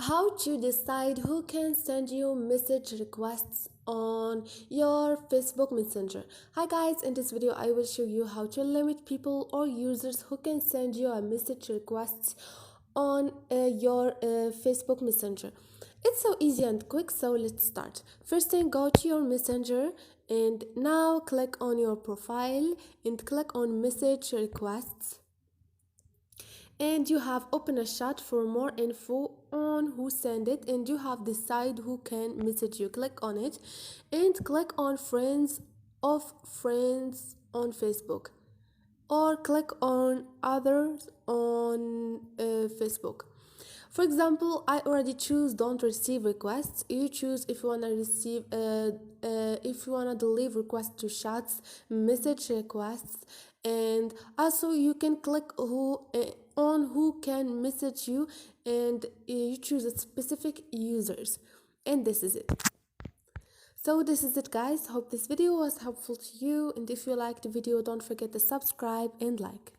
How to decide who can send you message requests on your Facebook Messenger. Hi guys, in this video I will show you how to limit people or users who can send you a message requests on your Facebook Messenger. It's so easy and quick, so let's start. First thing, go to your Messenger and now click on your profile and click on message requests, and you have open a chat for more info on who sent it, and you have decide who can message you. Click on it and click on friends of friends on Facebook, or click on others on Facebook. For example, I already choose don't receive requests. You choose if you want to receive if you want to delete requests to chats, message requests, and also you can click who on who can message you, and you choose a specific users, and this is it. So this is it guys, hope this video was helpful to you, and if you liked the video don't forget to subscribe and like.